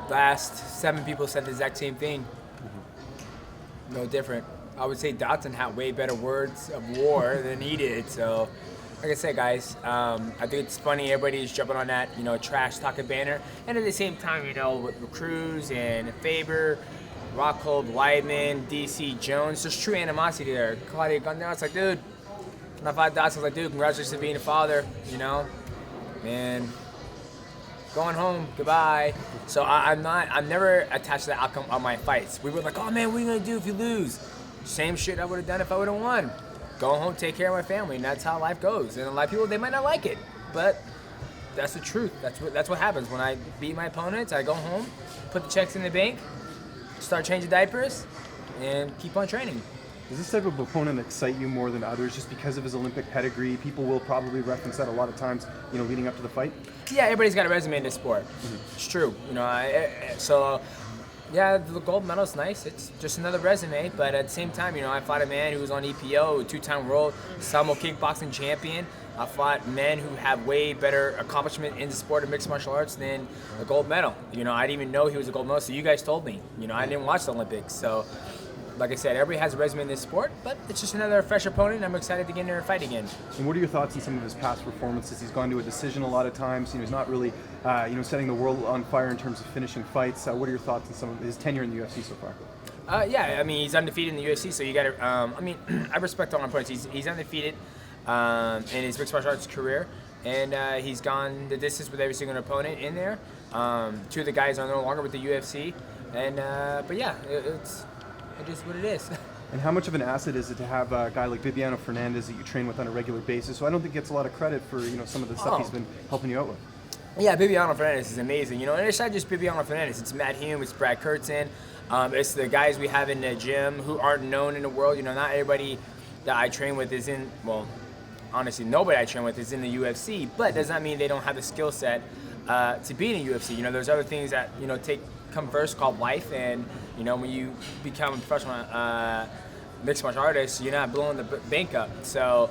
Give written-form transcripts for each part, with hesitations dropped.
the last 7 people said the exact same thing. No different. I would say Dotson had way better words of war than he did. So, like I said, guys, I think it's funny everybody's jumping on that, trash talking banner. And at the same time, with Cruz and Faber, Rockhold, Weidman, DC Jones, there's true animosity there. Claudia Gondel, it's like, dude, when I fought Dotson, I was like, dude, congratulations on being a father, and going home, goodbye. So I'm never attached to the outcome of my fights. We were like, oh man, what are you gonna do if you lose? Same shit I would have done if I would have won. Go home, take care of my family, and that's how life goes. And a lot of people, they might not like it, but that's the truth. That's what happens. When I beat my opponents, I go home, put the checks in the bank, start changing diapers, and keep on training. Does this type of opponent excite you more than others just because of his Olympic pedigree? People will probably reference that a lot of times, leading up to the fight. Yeah, everybody's got a resume in this sport. It's true. Yeah, the gold medal's nice. It's just another resume, but at the same time, I fought a man who was on EPO, a 2-time world Sambo kickboxing champion. I fought men who have way better accomplishment in the sport of mixed martial arts than a gold medal. I didn't even know he was a gold medalist, so you guys told me. I didn't watch the Olympics, so like I said, everybody has a resume in this sport, but it's just another fresh opponent. I'm excited to get in there and fight again. And what are your thoughts on some of his past performances? He's gone to a decision a lot of times. He's not really, setting the world on fire in terms of finishing fights. What are your thoughts on some of his tenure in the UFC so far? He's undefeated in the UFC, so you got to. I respect all my opponents. He's undefeated in his mixed martial arts career, and he's gone the distance with every single opponent in there. 2 of the guys are no longer with the UFC, and it is what it is. And how much of an asset is it to have a guy like Bibiano Fernandes that you train with on a regular basis? So I don't think gets a lot of credit for some of the stuff he's been helping you out with. Yeah, Bibiano Fernandes is amazing. And it's not just Bibiano Fernandes. It's Matt Hume, it's Brad Kurtzen. It's the guys we have in the gym who aren't known in the world. Not everybody that I train with is in, honestly, nobody I train with is in the UFC, but does not mean they don't have the skill set to be in the UFC. There's other things that, come first called life, and when you become a professional mixed martial artist, you're not blowing the bank up. So,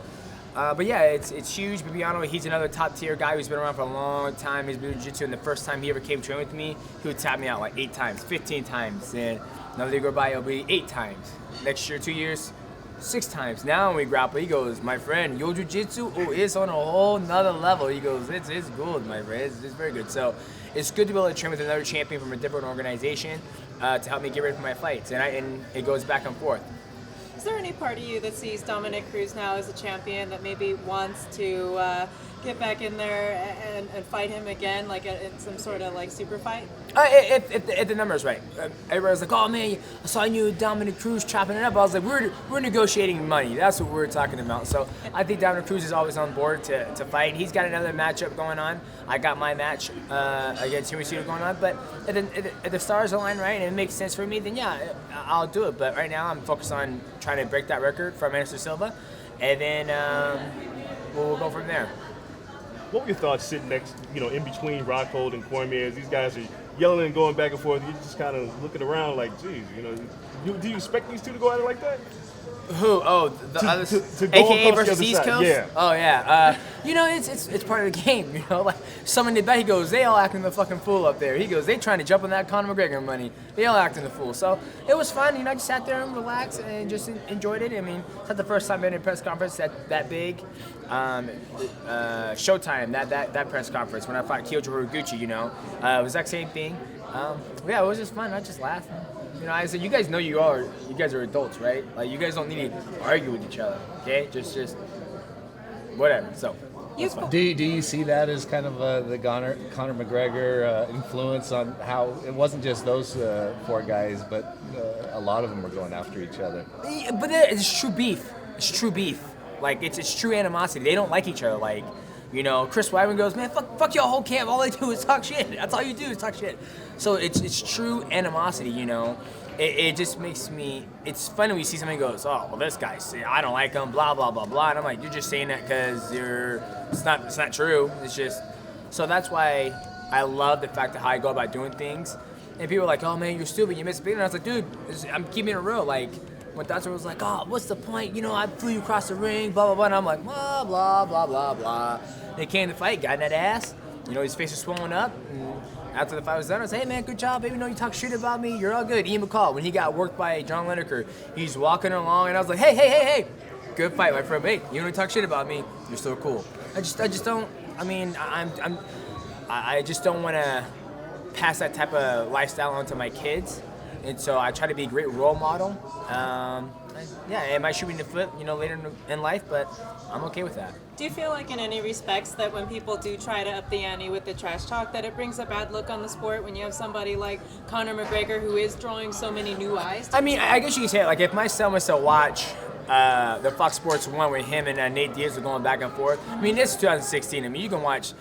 it's huge. Bibiano, he's another top tier guy who's been around for a long time. He's been in jiu-jitsu, and the first time he ever came train with me, he would tap me out like 8 times, 15 times, and another year go by, it'll be 8 times. Next year, 2 years, 6 times. Now when we grapple, he goes, my friend, your jiu-jitsu, it's on a whole nother level. He goes, it's good, my friend. It's very good. So it's good to be able to train with another champion from a different organization to help me get ready for my fights. And it goes back and forth. Is there any part of you that sees Dominick Cruz now as a champion that maybe wants to get back in there and fight him again, like in some sort of like super fight? If the number's right. Everybody's like, oh man, I saw you and Dominick Cruz chopping it up. I was like, we're negotiating money. That's what we're talking about. So I think Dominick Cruz is always on board to fight. He's got another matchup going on. I got my match against Henry Cejudo going on. But if the stars align right and it makes sense for me, then yeah, I'll do it. But right now I'm focused on trying to break that record from Anderson Silva, and then we'll go from there. What were your thoughts sitting next, in between Rockhold and Cormier? These guys are yelling and going back and forth. You're just kind of looking around like, geez, do you expect these two to go at it like that? Who? Oh, the others, to go AKA across versus the East other side. Coast? Yeah. Oh, yeah. It's part of the game, Like, someone did that, he goes, they all acting the fucking fool up there. He goes, they trying to jump on that Conor McGregor money. They all acting the fool. So it was fun, I just sat there and relaxed and just enjoyed it. I mean, it's not the first time I've been in a press conference that big. Showtime, that press conference, when I fought Kyoji Horiguchi, it was the exact same thing. It was just fun. I just laughed. I said, you guys know you guys are adults, right? Like, you guys don't need to argue with each other, okay? Just whatever. So, do you see that as kind of the Conor McGregor influence on how it wasn't just those 4 guys, but a lot of them were going after each other? Yeah, but it's true beef. It's true beef. Like, it's true animosity. They don't like each other. Like, Chris Weidman goes, man, fuck your whole camp. All they do is talk shit. That's all you do is talk shit. So it's true animosity, It just makes me, it's funny when you see somebody goes, oh, well, this guy, I don't like him, blah, blah, blah, blah. And I'm like, you're just saying that because it's not true. It's just, so that's why I love the fact of how I go about doing things. And people are like, oh, man, you're stupid, you missed a beat. And I was like, dude, I'm keeping it real. Like, when Dotson was like, oh, what's the point? I flew you across the ring, blah, blah, blah. And I'm like, blah, blah, blah, blah, blah. They came to fight, got in that ass. His face was swollen up. And after the fight was done, I was like, hey man, good job, baby. No, you talk shit about me. You're all good. Ian McCall, when he got worked by John Lineker, he's walking along, and I was like, hey, good fight, my friend. Hey, you don't talk shit about me. You're still cool. I just don't. I mean, I just don't want to pass that type of lifestyle on to my kids, and so I try to be a great role model. Yeah, it might shoot me in the foot, later in life, but I'm okay with that. Do you feel like in any respects that when people do try to up the ante with the trash talk, that it brings a bad look on the sport when you have somebody like Conor McGregor who is drawing so many new eyes? I mean, I guess you could say it, like if my son was to watch the Fox Sports 1 with him and Nate Diaz were going back and forth. I mean, this is 2016. I mean, you can watch,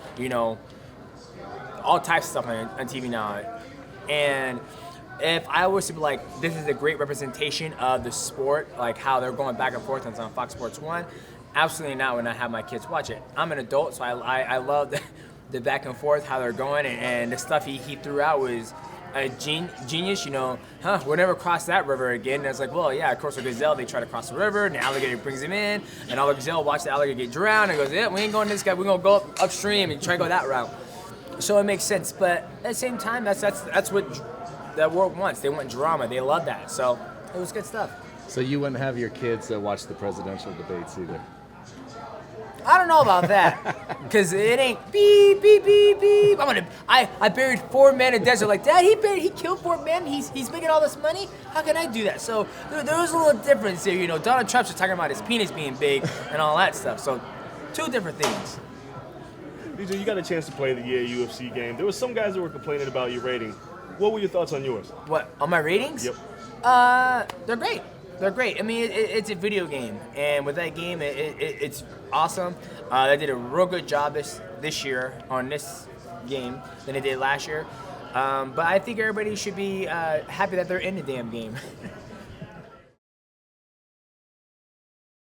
all types of stuff on TV now. And if I was to be like, this is a great representation of the sport, like how they're going back and forth on Fox Sports 1, absolutely not when I have my kids watch it. I'm an adult, so I love the back and forth, how they're going, and the stuff he threw out was a genius, we'll never cross that river again. And it's like, well, yeah, of course, with gazelle, they try to cross the river, and the alligator brings him in, and all the gazelle watch the alligator get drowned, and goes, yeah, we ain't going this guy, we're going to go upstream and try to go that route. So it makes sense, but at the same time, that's what that world wants. They want drama. They love that. So it was good stuff. So you wouldn't have your kids watch the presidential debates either? I don't know about that, because it ain't beep, beep, beep, beep. I buried 4 men in the desert. Like, Dad, he killed 4 men? He's making all this money? How can I do that? So there was a little difference here. Donald Trump's just talking about his penis being big and all that stuff. So 2 different things. DJ, you got a chance to play the UFC game. There were some guys that were complaining about your rating. What were your thoughts on yours? What, on my ratings? Yep. They're great. They're great. I mean, it's a video game, and with that game, it's awesome. They did a real good job this year on this game than they did last year. But I think everybody should be happy that they're in the damn game.